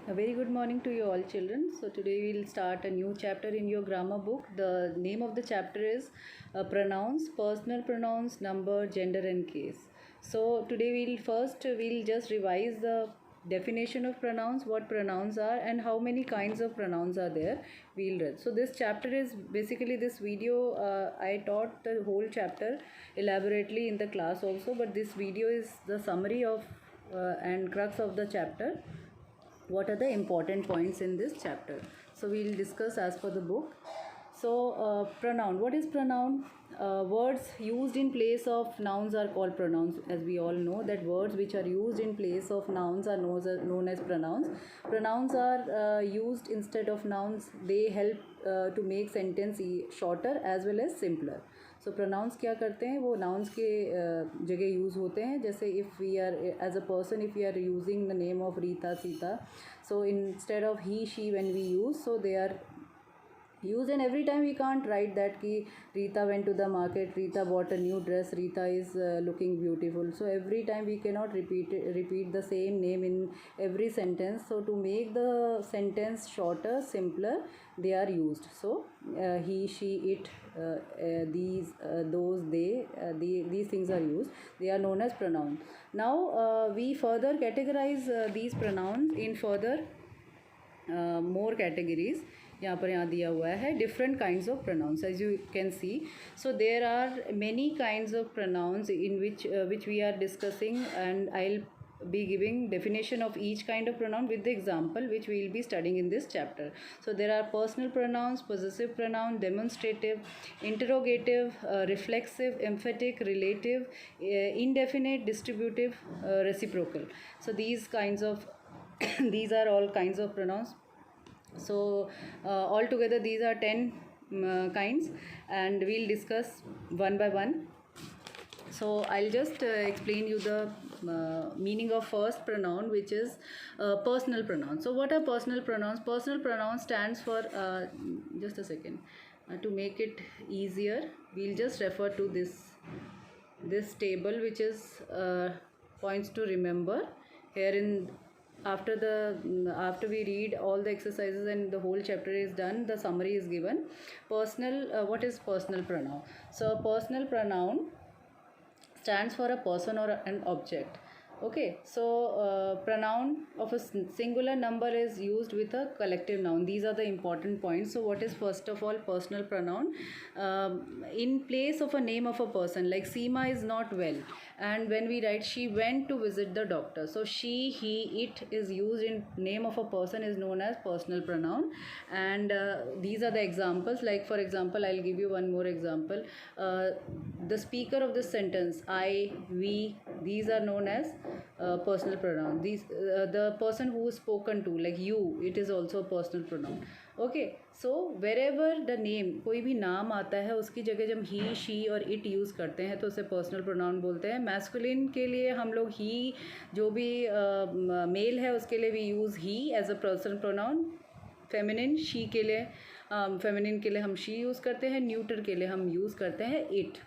A very good morning to you all children. So today we'll start a new chapter in your grammar book. The name of the chapter is pronouns, personal pronouns, number, gender and case. So today we'll just revise the definition of pronouns, what pronouns are and how many kinds of pronouns are there. We'll read. So this chapter is basically this video. I taught the whole chapter elaborately in the class also, but this video is the summary of and crux of the chapter. What are the important points in this chapter? So we'll discuss as per the book. So pronoun, what is pronoun? Words used in place of nouns are called pronouns. As we all know that words which are used in place of nouns are known as pronouns. Pronouns are used instead of nouns. They help to make sentence shorter as well as simpler. So pronounce क्या करते हैं, वो nouns के जगह use होते हैं. जैसे if we are as a person, if we are using the name of Rita Sita, so instead of he she when we use, so they are used, and every time we can't write that ki Rita went to the market, Rita bought a new dress, Rita is looking beautiful. So every time we cannot repeat the same name in every sentence. So to make the sentence shorter, simpler, they are used. So he she it, these those they, these things are used. They are known as pronouns. Now we further categorize these pronouns in further more categories. यहाँ पर यहाँ दिया हुआ है different kinds of pronouns as you can see. So there are many kinds of pronouns in which we are discussing, and I'll be giving definition of each kind of pronoun with the example which we will be studying in this chapter. So there are personal pronouns, possessive pronoun, demonstrative, interrogative, reflexive, emphatic, relative, indefinite, distributive, reciprocal. So these kinds of these are all kinds of pronouns. So altogether these are 10 kinds, and we'll discuss one by one. So I'll just explain you the meaning of first pronoun, which is personal pronoun. So what are personal pronouns? Personal pronoun stands for just a second, to make it easier we'll just refer to this table, which is points to remember. Here in after we read all the exercises and the whole chapter is done, the summary is given. Personal, what is personal pronoun? So personal pronoun stands for a person or an object. Okay, so pronoun of a singular number is used with a collective noun. These are the important points. So what is first of all personal pronoun? In place of a name of a person, like Seema is not well, and when we write she went to visit the doctor, so she, he, it is used in name of a person, is known as personal pronoun. And these are the examples. Like for example, I'll give you one more example. The speaker of this sentence, I, we, these are known as personal pronoun. These the person who is spoken to, like you, it is also a personal pronoun. Okay, so wherever the name, कोई भी नाम आता है उसकी जगह जब he, she और it use करते हैं तो उसे पर्सनल प्रोनाउन बोलते हैं. मैस्कुलिन के लिए हम लोग ही, जो भी मेल है उसके लिए भी यूज़ ही as a personal pronoun. Feminine she के लिए, फेमिनिन के लिए हम शी यूज़ करते हैं. न्यूटर के लिए हम यूज़ करते हैं it.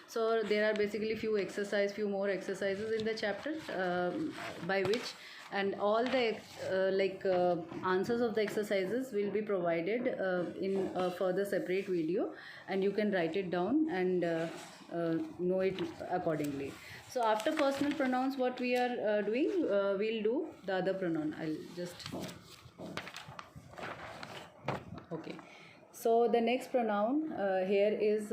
So there are basically few more exercises in the chapter by which, and all the answers of the exercises will be provided in a further separate video, and you can write it down and know it accordingly. So after personal pronouns, what we are doing, we'll do the other pronoun. I'll just okay. So the next pronoun here is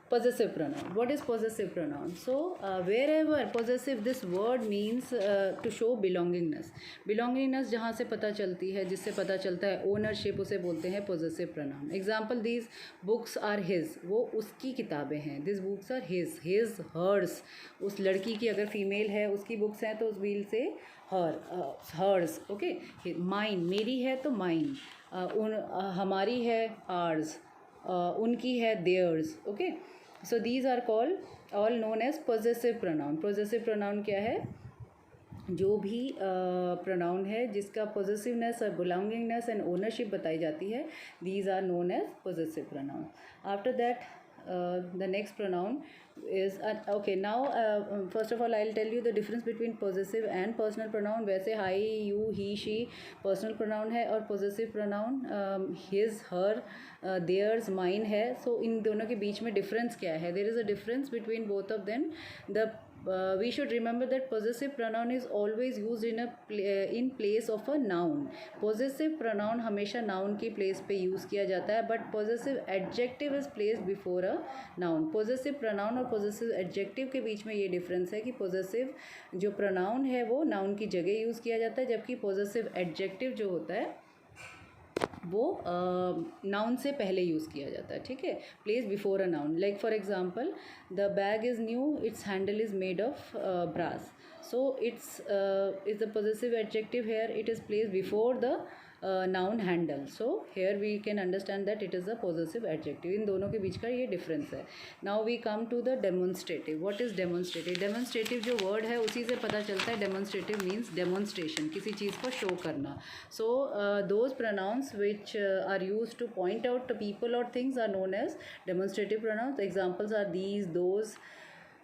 possessive pronoun. What is possessive pronoun? So wherever possessive, this word means to show belongingness. Belongingness जहाँ से पता चलती है, जिससे पता चलता है ownership, उसे बोलते हैं possessive pronoun. Example, these books are his. वो उसकी किताबें हैं. These books are his, hers. उस लड़की की अगर फीमेल है उसकी बुक्स हैं तो we'll say her, hers. Okay. Mine, मेरी है तो mine. हमारी है ours. उनकी है theirs. Okay. So these are called all known as possessive pronoun. Possessive pronoun क्या है? जो भी pronoun है जिसका possessiveness और belongingness and ownership बताई जाती है, these are known as possessive pronoun. After that the next pronoun is okay. Now first of all I'll tell you the difference between possessive and personal pronoun. वैसे I, you, he, she personal pronoun है और possessive pronoun his, her, theirs, mine है. So इन दोनों के बीच में difference क्या है? There is a difference between both of them. The we should remember that possessive pronoun is always used in place of a noun. Possessive pronoun हमेशा noun की place पे use किया जाता है, but possessive adjective is placed before a noun. Possessive pronoun और possessive adjective के बीच में ये difference है कि possessive जो pronoun है वो noun की जगह use किया जाता है, जबकि possessive adjective जो होता है वो नाउन से पहले यूज़ किया जाता है. ठीक है, place before a noun. Like for example, the bag is new, it's handle is made of brass. So it's is the positive adjective here, it is place before the noun handle. So here we can understand that it is a possessive adjective. इन दोनों के बीच का ये difference है. Now we come to the demonstrative. What is demonstrative? Demonstrative जो word है उसी से पता चलता है. Demonstrative means demonstration, किसी चीज़ को show करना. So those pronouns which are used to point out to people or things are known as demonstrative pronouns. Examples are these, those,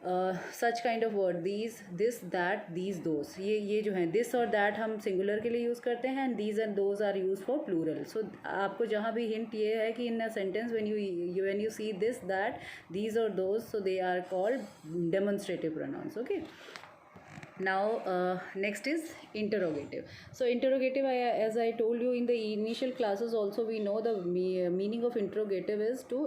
such kind of word, these, this, that, these, those. ये जो हैं this और that हम singular के लिए use करते हैं, and these and those are use for plural. So आपको जहाँ भी हिंट ये है कि in a sentence when you see this, that, these और those, so they are called demonstrative pronouns. Okay. Now next is interrogative. So interrogative, as I told you in the initial classes also, we know the meaning of interrogative is to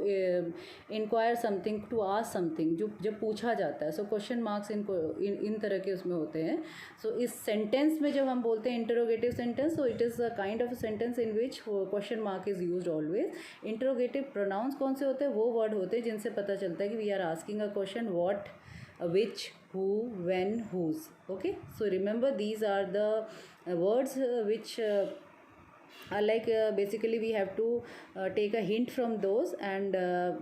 inquire something, to ask something, जो जब पूछा जाता है. So question marks इन तरह के उसमें होते हैं. So इस sentence में जब हम बोलते हैं interrogative sentence, so it is a kind of a sentence in which question mark is used always. Interrogative pronouns कौन से होते हैं? वो word होते हैं जिनसे पता चलता है कि we are asking a question, what, which, who, when, whose. Okay, so remember these are the words which are like basically we have to take a hint from those, and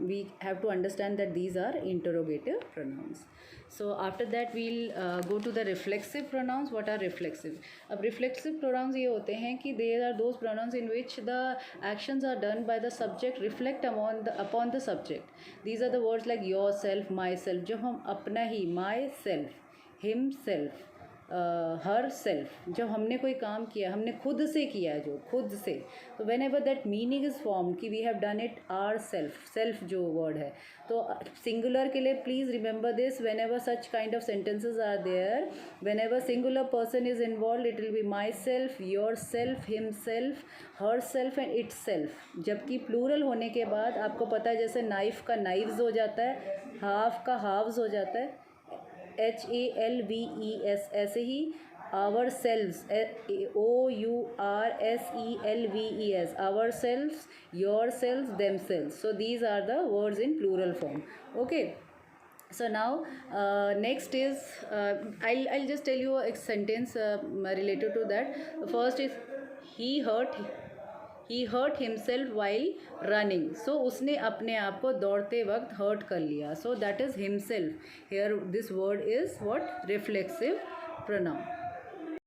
we have to understand that these are interrogative pronouns. So after that we'll go to the reflexive pronouns. What are reflexive? अब reflexive pronouns ये होते हैं कि there are those pronouns in which the actions are done by the subject reflect upon the subject. These are the words like yourself, myself, जो हम अपना ही, myself, himself, her self, जब हमने कोई काम किया, हमने खुद से किया है, जो खुद से. तो whenever that meaning is form कि we have done it ourself, self जो वर्ड है, तो सिंगुलर के लिए please remember this. Whenever such kind of sentences are there, whenever singular person is involve, it will be myself, yourself, himself, herself and itself. जबकि plural होने के बाद आपको पता है जैसे knife का knives हो जाता है, हाफ का हाव्स हो जाता है, HALVES, ऐसे ही ourselves, OURSELVES, ourselves, yourselves, themselves. So these are the words in plural form. Okay. So now next is I'll just tell you a sentence related to that. The first is he hurt himself while running. So उसने अपने आप को दौड़ते वक्त hurt कर लिया. So that is himself. Here this word is what? Reflexive pronoun.